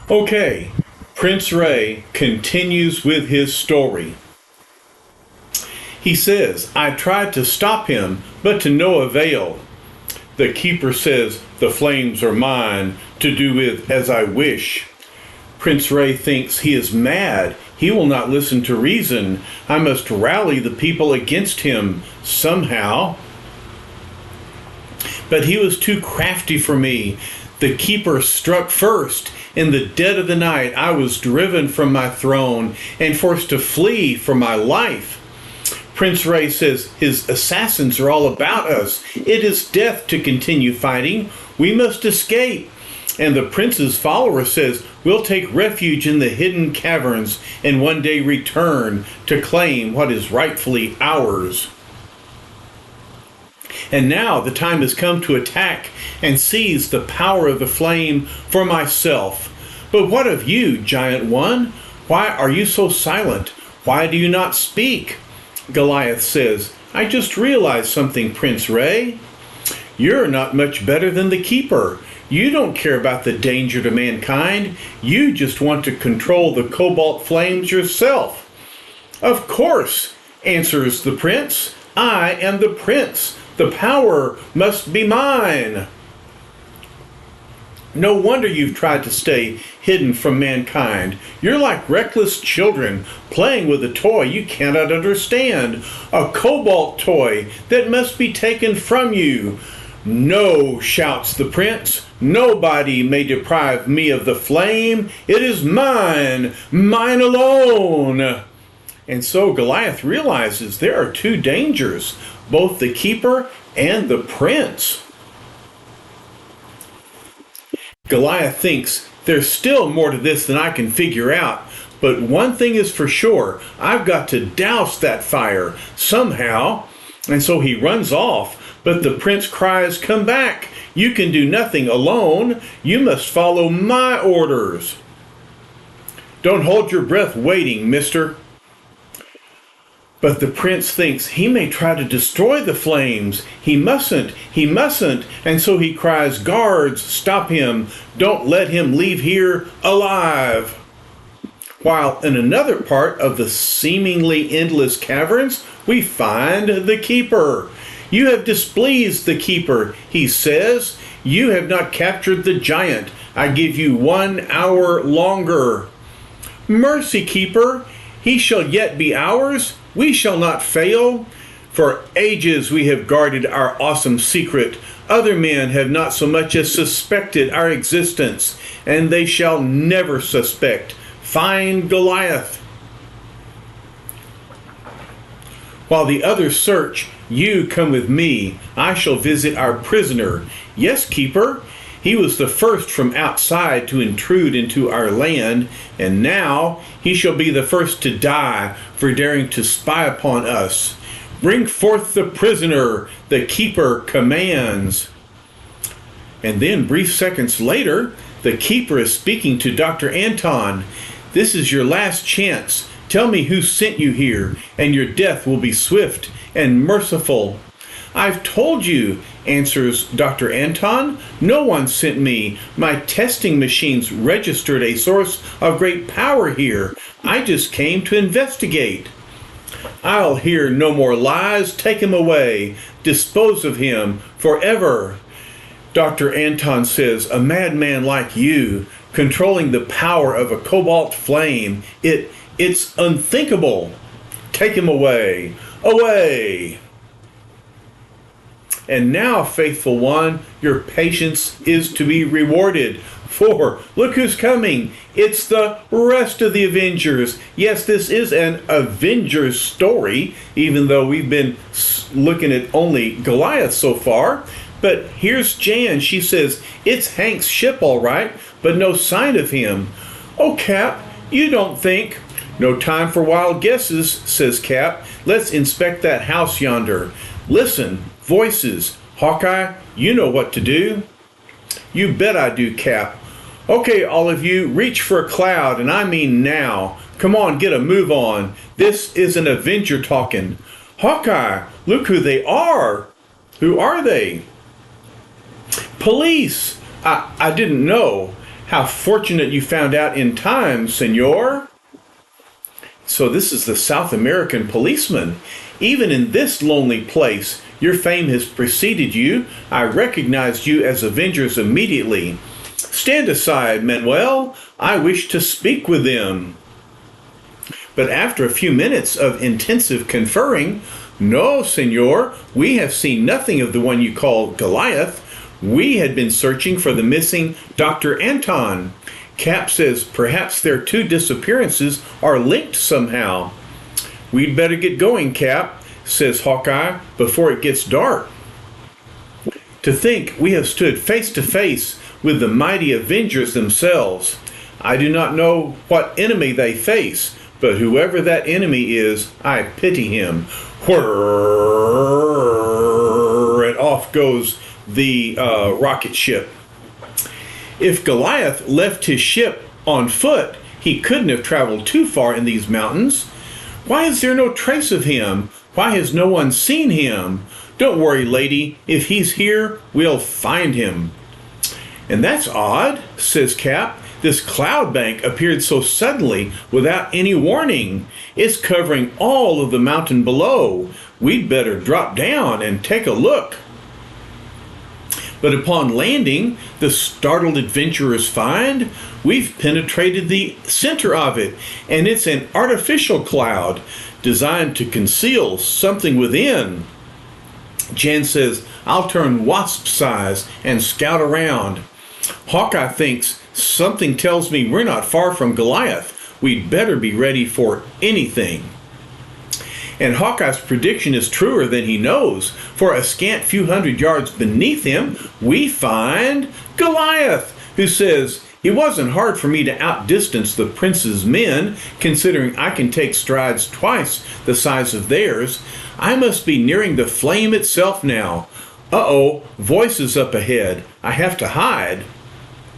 Okay, Prince Ray continues with his story. He says, I tried to stop him, but to no avail. The keeper says, the flames are mine, to do with as I wish. Prince Ray thinks he is mad. He will not listen to reason. I must rally the people against him somehow. But he was too crafty for me. The keeper struck first. In the dead of the night, I was driven from my throne and forced to flee for my life. Prince Ray says his assassins are all about us. It is death to continue fighting. We must escape. And the prince's follower says, we'll take refuge in the hidden caverns and one day return to claim what is rightfully ours. And now the time has come to attack and seize the power of the flame for myself. But what of you, giant one? Why are you so silent? Why do you not speak? Goliath says, I just realized something, Prince Ray. You're not much better than the keeper. You don't care about the danger to mankind. You just want to control the cobalt flames yourself. Of course, answers the prince. I am the prince. The power must be mine. No wonder you've tried to stay hidden from mankind. You're like reckless children playing with a toy you cannot understand. A cobalt toy that must be taken from you. No, shouts the prince. Nobody may deprive me of the flame. It is mine, mine alone. And so Goliath realizes there are two dangers, both the keeper and the prince. Goliath thinks there's still more to this than I can figure out, but one thing is for sure, I've got to douse that fire somehow. And so he runs off, but the prince cries, come back. You can do nothing alone. You must follow my orders. Don't hold your breath waiting, mister. But the prince thinks he may try to destroy the flames. He mustn't, and so he cries, guards, stop him. Don't let him leave here alive. While in another part of the seemingly endless caverns, we find the keeper. You have displeased the keeper, he says. You have not captured the giant. I give you 1 hour longer. Mercy, keeper, he shall yet be ours. We shall not fail. For ages we have guarded our awesome secret. Other men have not so much as suspected our existence, and they shall never suspect. Find Goliath. While the others search, you come with me. I shall visit our prisoner. Yes, keeper. He was the first from outside to intrude into our land, and now he shall be the first to die for daring to spy upon us. Bring forth the prisoner, the keeper commands. And then, brief seconds later, the keeper is speaking to Dr. Anton. This is your last chance. Tell me who sent you here, and your death will be swift and merciful. I've told you, answers Dr. Anton. No one sent me. My testing machines registered a source of great power here. I just came to investigate. I'll hear no more lies. Take him away. Dispose of him forever. Dr. Anton says, a madman like you, controlling the power of a cobalt flame, it's unthinkable. Take him away. Away. And now, faithful one, your patience is to be rewarded. For look who's coming. It's the rest of the Avengers. Yes, this is an Avengers story, even though we've been looking at only Goliath so far. But here's Jan. She says, it's Hank's ship all right, but no sign of him. Oh, Cap, you don't think... No time for wild guesses, says Cap. Let's inspect that house yonder. Listen, voices. Hawkeye, you know what to do. You bet I do, Cap. Okay, all of you, reach for a cloud, and I mean now. Come on, get a move on. This is an Avenger talking. Hawkeye, look who they are. Who are they? Police. I didn't know. How fortunate you found out in time, senor. So this is the South American policeman. Even in this lonely place, your fame has preceded you. I recognized you as Avengers immediately. Stand aside, Manuel. I wish to speak with them. But after a few minutes of intensive conferring, no, senor, we have seen nothing of the one you call Goliath. We had been searching for the missing Dr. Anton. Cap says perhaps their two disappearances are linked somehow. We'd better get going, Cap, says Hawkeye, before it gets dark. To think we have stood face to face with the mighty Avengers themselves. I do not know what enemy they face, but whoever that enemy is, I pity him. Whirr, and off goes the rocket ship. If Goliath left his ship on foot, he couldn't have traveled too far in these mountains. Why is there no trace of him? Why has no one seen him? Don't worry, lady. If he's here, we'll find him. And that's odd, says Cap. This cloud bank appeared so suddenly without any warning. It's covering all of the mountain below. We'd better drop down and take a look. But upon landing, the startled adventurers find we've penetrated the center of it, and it's an artificial cloud designed to conceal something within. Jan says, I'll turn wasp size and scout around. Hawkeye thinks, something tells me we're not far from Goliath. We'd better be ready for anything. And Hawkeye's prediction is truer than he knows. For a scant few hundred yards beneath him, we find Goliath, who says, it wasn't hard for me to outdistance the prince's men, considering I can take strides twice the size of theirs. I must be nearing the flame itself now. Uh-oh, voices up ahead. I have to hide.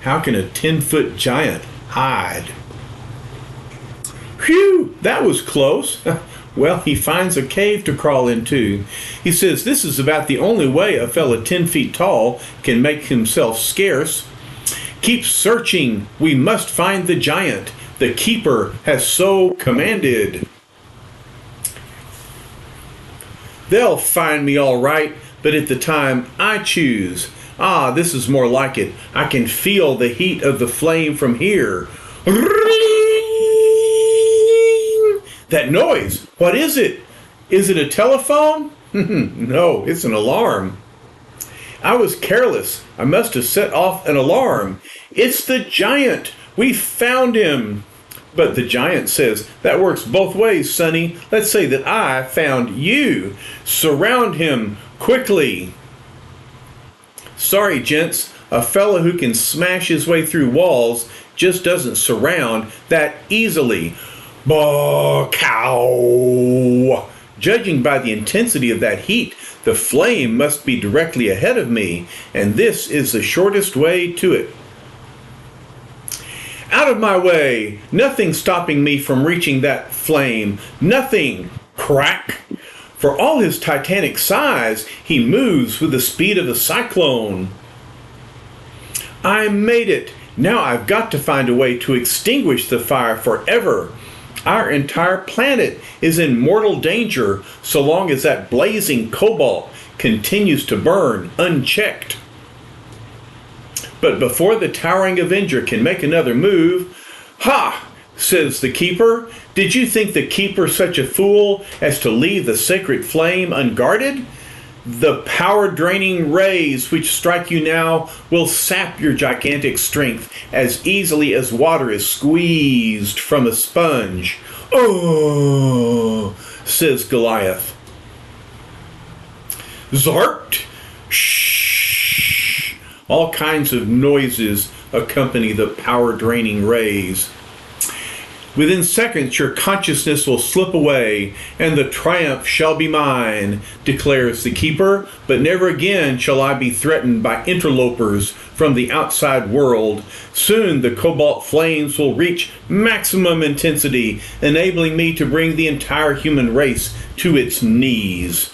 How can a 10-foot giant hide? Phew, that was close. Well, he finds a cave to crawl into. He says this is about the only way a fella 10 feet tall can make himself scarce. Keep searching. We must find the giant. The keeper has so commanded. They'll find me all right, but at the time I choose. Ah, this is more like it. I can feel the heat of the flame from here. That noise, what is it? Is it a telephone? No, it's an alarm. I was careless. I must have set off an alarm. It's the giant. We found him. But the giant says, that works both ways, Sonny. Let's say that I found you. Surround him quickly. Sorry, gents. A fellow who can smash his way through walls just doesn't surround that easily. Ba-cow! Judging by the intensity of that heat, the flame must be directly ahead of me, and this is the shortest way to it. Out of my way! Nothing stopping me from reaching that flame. Nothing! Crack! For all his titanic size, he moves with the speed of a cyclone. I made it! Now I've got to find a way to extinguish the fire forever. Our entire planet is in mortal danger so long as that blazing cobalt continues to burn unchecked. But before the towering Avenger can make another move, ha! Says the Keeper. Did you think the Keeper such a fool as to leave the sacred flame unguarded? The power-draining rays which strike you now will sap your gigantic strength as easily as water is squeezed from a sponge. Oh, says Goliath. Zart! Shh! All kinds of noises accompany the power-draining rays. Within seconds, your consciousness will slip away, and the triumph shall be mine, declares the Keeper, but never again shall I be threatened by interlopers from the outside world. Soon the cobalt flames will reach maximum intensity, enabling me to bring the entire human race to its knees.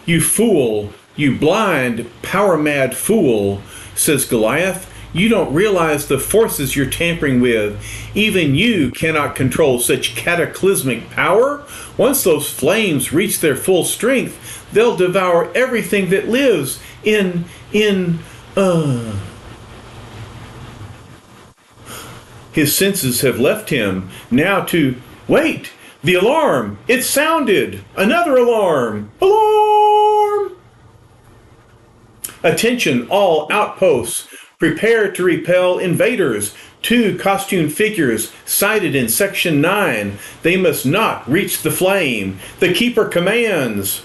You fool, you blind, power-mad fool, says Goliath. You don't realize the forces you're tampering with. Even you cannot control such cataclysmic power. Once those flames reach their full strength, they'll devour everything that lives His senses have left him. Now to... Wait! The alarm! It sounded! Another alarm! Alarm! Attention, all outposts. Prepare to repel invaders. 2 costume figures sighted in Section 9. They must not reach the flame. The Keeper commands.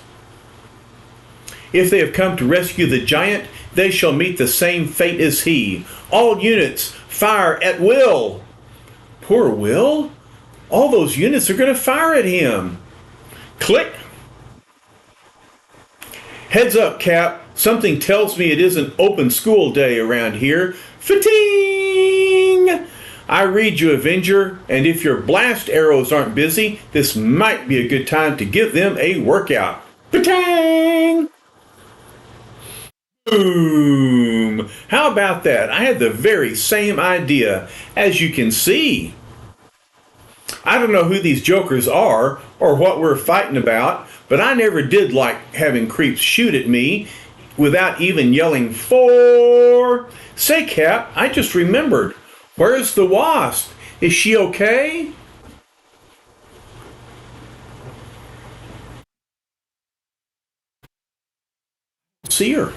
If they have come to rescue the giant, they shall meet the same fate as he. All units, fire at Will. Poor Will? All those units are going to fire at him. Click. Heads up, Cap. Something tells me it isn't open school day around here. Fa-ting! I read you, Avenger, and if your blast arrows aren't busy, this might be a good time to give them a workout. Fa-tang! Boom! How about that? I had the very same idea. As you can see, I don't know who these jokers are or what we're fighting about, but I never did like having creeps shoot at me without even yelling for. Say, Cap, I just remembered. Where's the Wasp? Is she okay? See her.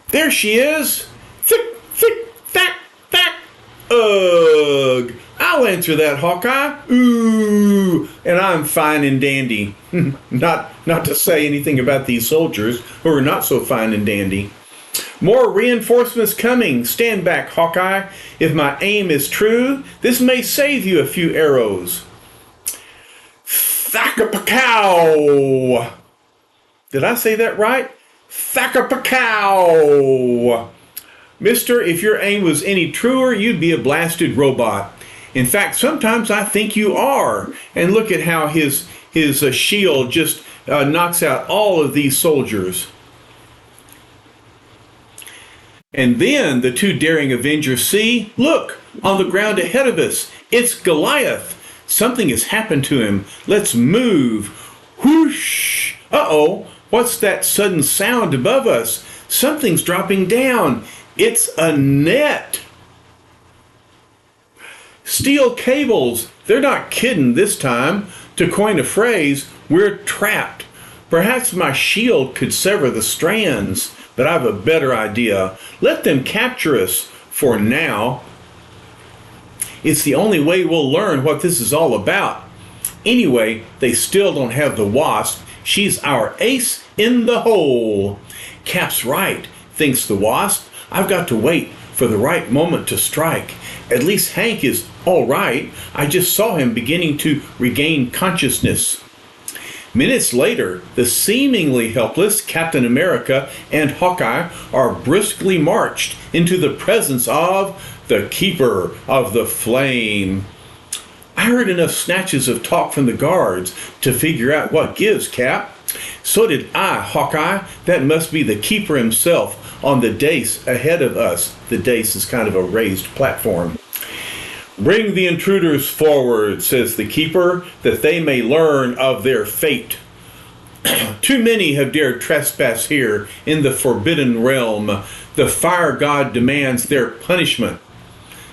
There she is. Thick, thick, fat, fat. Ugh. I'll answer that, Hawkeye. Ooh. And I'm fine and dandy. Not to say anything about these soldiers who are not so fine and dandy. More reinforcements coming. Stand back, Hawkeye. If my aim is true, this may save you a few arrows. Thackapacow! Did I say that right? Thackapacow! Mister, if your aim was any truer, you'd be a blasted robot. In fact, sometimes I think you are. And look at how his shield just knocks out all of these soldiers. And then the 2 daring Avengers see, look, on the ground ahead of us, it's Goliath. Something has happened to him. Let's move. Whoosh! Uh-oh, what's that sudden sound above us? Something's dropping down. It's a net. Steel cables. They're not kidding this time. To coin a phrase, we're trapped. Perhaps my shield could sever the strands, but I have a better idea. Let them capture us for now. It's the only way we'll learn what this is all about. Anyway, they still don't have the Wasp. She's our ace in the hole. Cap's right, thinks the Wasp. I've got to wait for the right moment to strike. At least Hank is all right. I just saw him beginning to regain consciousness. Minutes later, the seemingly helpless Captain America and Hawkeye are briskly marched into the presence of the Keeper of the Flame. I heard enough snatches of talk from the guards to figure out what gives, Cap. So did I, Hawkeye. That must be the Keeper himself on the dais ahead of us. The dais is kind of a raised platform. Bring the intruders forward, says the Keeper, that they may learn of their fate. Too many have dared trespass here in the forbidden realm. The fire god demands their punishment.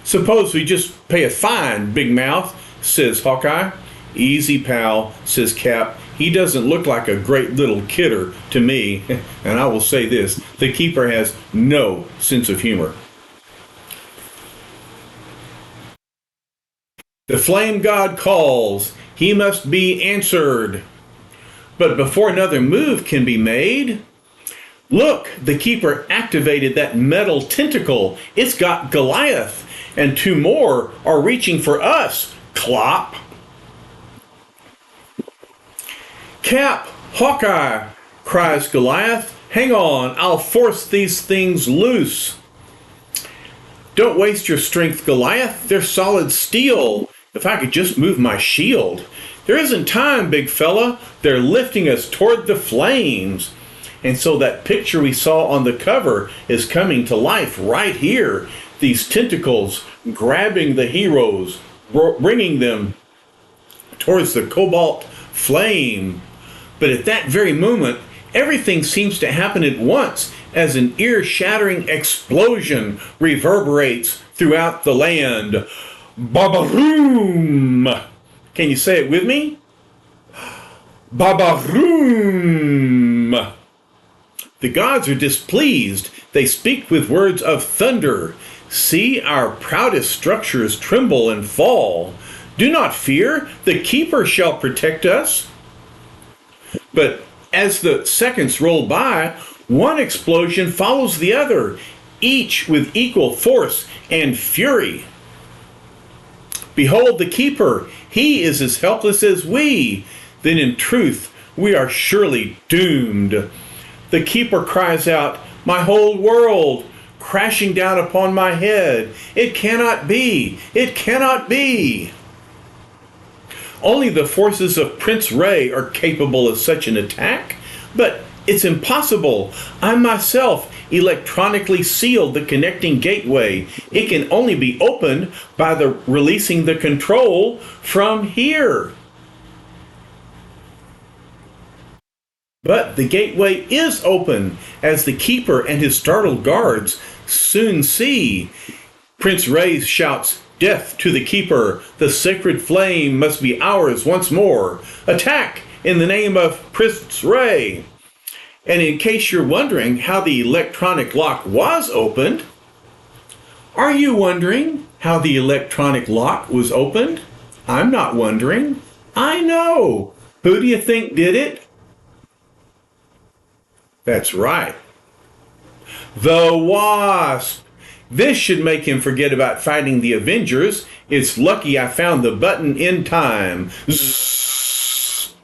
Suppose we just pay a fine, Big Mouth, says Hawkeye. Easy, pal, says Cap. He doesn't look like a great little kidder to me. And I will say this, the Keeper has no sense of humor. The flame god calls. He must be answered. But before another move can be made, look, the Keeper activated that metal tentacle. It's got Goliath, and 2 more are reaching for us. Clop. Cap, Hawkeye, cries Goliath. Hang on, I'll force these things loose. Don't waste your strength, Goliath. They're solid steel. If I could just move my shield. There isn't time, big fella. They're lifting us toward the flames. And so that picture we saw on the cover is coming to life right here. These tentacles grabbing the heroes, bringing them towards the cobalt flame. But at that very moment, everything seems to happen at once as an ear-shattering explosion reverberates throughout the land. Ba-ba-room! Can you say it with me? Ba-ba-room! The gods are displeased. They speak with words of thunder. See our proudest structures tremble and fall. Do not fear, the keeper shall protect us. But as the seconds roll by, one explosion follows the other, each with equal force and fury. Behold the keeper, he is as helpless as we. Then in truth, we are surely doomed. The keeper cries out, my whole world, crashing down upon my head. It cannot be, it cannot be. Only the forces of Prince Ray are capable of such an attack, but it's impossible. I myself electronically sealed the connecting gateway. It can only be opened by releasing the control from here. But the gateway is open, as the keeper and his startled guards soon see. Prince Ray shouts, death to the keeper. The sacred flame must be ours once more. Attack in the name of Prince Ray. And in case you're wondering how the electronic lock was opened, are you wondering how the electronic lock was opened? I'm not wondering. I know. Who do you think did it? That's right. The Wasp. This should make him forget about fighting the Avengers. It's lucky I found the button in time. Zzz.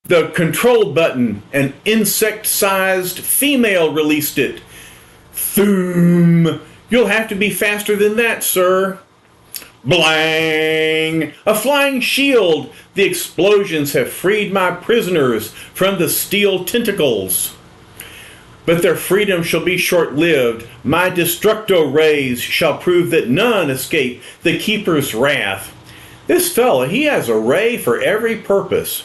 The control button, an insect-sized female released it. Thoom. You'll have to be faster than that, sir. Blang! A flying shield. The explosions have freed my prisoners from the steel tentacles. But their freedom shall be short-lived. My destructo rays shall prove that none escape the keeper's wrath. This fella, he has a ray for every purpose.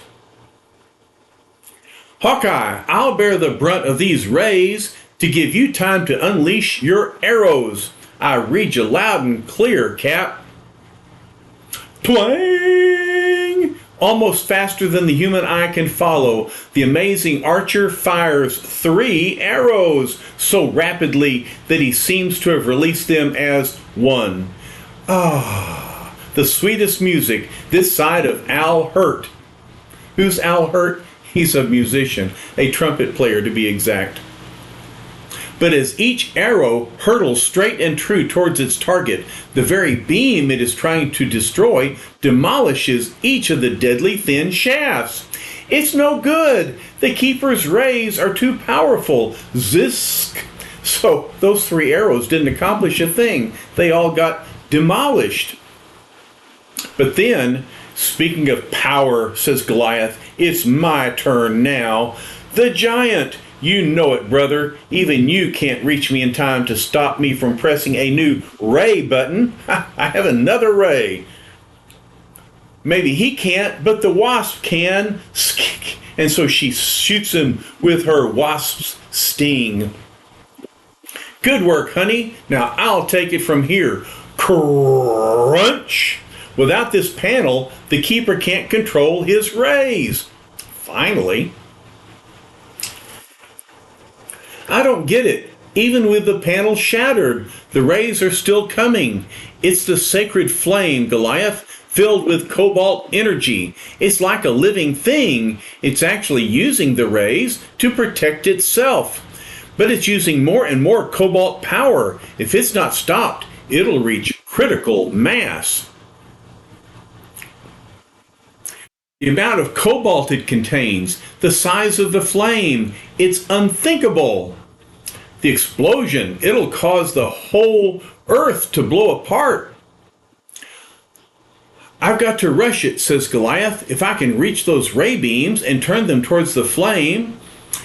Hawkeye, I'll bear the brunt of these rays to give you time to unleash your arrows. I read you loud and clear, Cap. Twang! Almost faster than the human eye can follow, the amazing archer fires 3 arrows so rapidly that he seems to have released them as one. Ah, the sweetest music this side of Al Hurt. Who's Al Hurt? He's a musician, a trumpet player to be exact. But as each arrow hurtles straight and true towards its target, the very beam it is trying to destroy demolishes each of the deadly thin shafts. It's no good. The keeper's rays are too powerful. Zisk. So those 3 arrows didn't accomplish a thing. They all got demolished. But then, speaking of power, says Goliath, it's my turn now. The giant. You know it, brother. Even you can't reach me in time to stop me from pressing a new ray button. I have another ray. Maybe he can't, but the wasp can. And so she shoots him with her wasp's sting. Good work, honey. Now I'll take it from here. Crunch! Without this panel, the keeper can't control his rays. Finally. I don't get it. Even with the panel shattered, the rays are still coming. It's the sacred flame, Goliath, filled with cobalt energy. It's like a living thing. It's actually using the rays to protect itself. But it's using more and more cobalt power. If it's not stopped, it'll reach critical mass. The amount of cobalt it contains, the size of the flame, it's unthinkable. The explosion, it'll cause the whole earth to blow apart. I've got to rush it, says Goliath. If I can reach those ray beams and turn them towards the flame,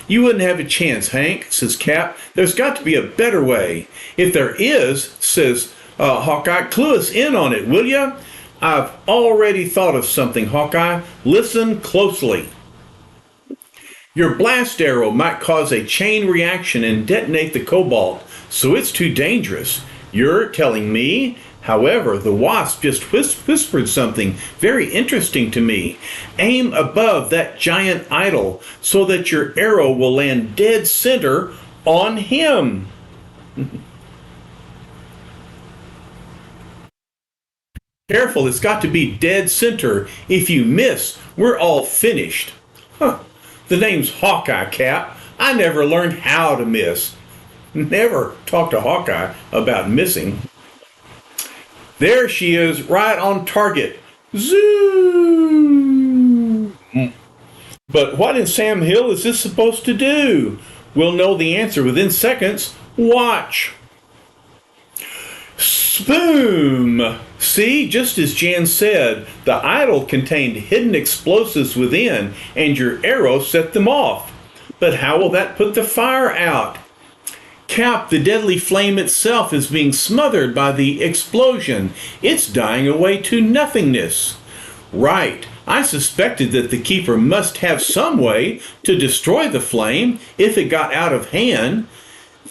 You wouldn't have a chance, Hank, says Cap. There's got to be a better way. If there is, says Hawkeye, clue us in on it, will ya? I've already thought of something, Hawkeye. Listen closely. Your blast arrow might cause a chain reaction and detonate the cobalt, so it's too dangerous. You're telling me? However, the wasp just whispered something very interesting to me. Aim above that giant idol so that your arrow will land dead center on him. Careful, it's got to be dead center. If you miss, we're all finished. Huh. The name's Hawkeye, Cap. I never learned how to miss. Never talked to Hawkeye about missing. There she is, right on target. Zoom! But what in Sam Hill is this supposed to do? We'll know the answer within seconds. Watch. Boom! See, just as Jan said, the idol contained hidden explosives within, and your arrow set them off. But how will that put the fire out? Cap, the deadly flame itself is being smothered by the explosion. It's dying away to nothingness. Right. I suspected that the Keeper must have some way to destroy the flame if it got out of hand.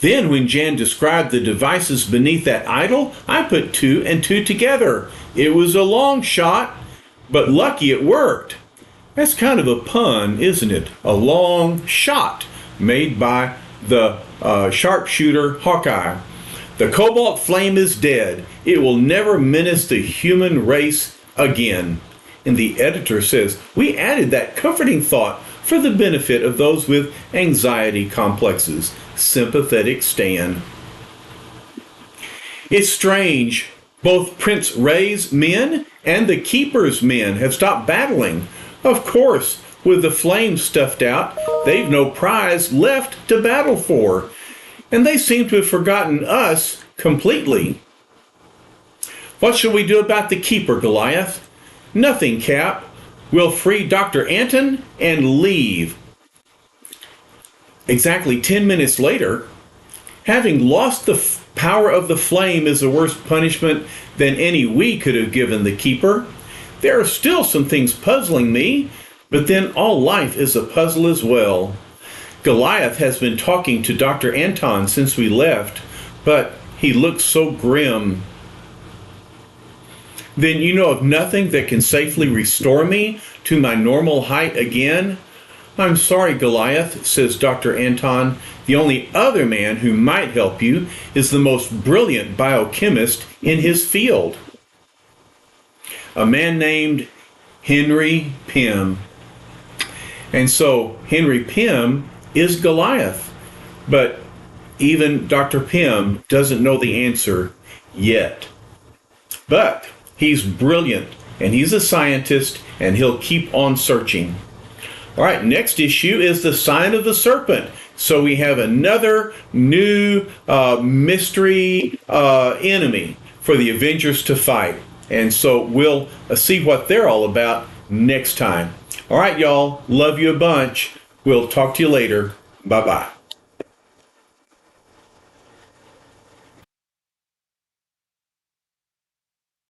Then when Jan described the devices beneath that idol, I put 2 and 2 together. It was a long shot, but lucky it worked. That's kind of a pun, isn't it? A long shot made by the sharpshooter Hawkeye. The cobalt flame is dead. It will never menace the human race again. And the editor says, we added that comforting thought for the benefit of those with anxiety complexes. Sympathetic Stan. It's strange. Both Prince Ray's men and the Keeper's men have stopped battling. Of course, with the flames stuffed out, they've no prize left to battle for. And they seem to have forgotten us completely. What shall we do about the Keeper, Goliath? Nothing, Cap. We'll free Dr. Anton and leave. Exactly 10 minutes later, having lost the power of the flame is a worse punishment than any we could have given the Keeper. There are still some things puzzling me, but then all life is a puzzle as well. Goliath has been talking to Dr. Anton since we left, but he looks so grim. Then you know of nothing that can safely restore me to my normal height again? I'm sorry, Goliath, says Dr. Anton. The only other man who might help you is the most brilliant biochemist in his field. A man named Henry Pym. And so Henry Pym is Goliath. But even Dr. Pym doesn't know the answer yet. But he's brilliant, and he's a scientist, and he'll keep on searching. All right, next issue is the Sign of the Serpent. So we have another new mystery enemy for the Avengers to fight. And so we'll see what they're all about next time. All right, y'all. Love you a bunch. We'll talk to you later. Bye-bye.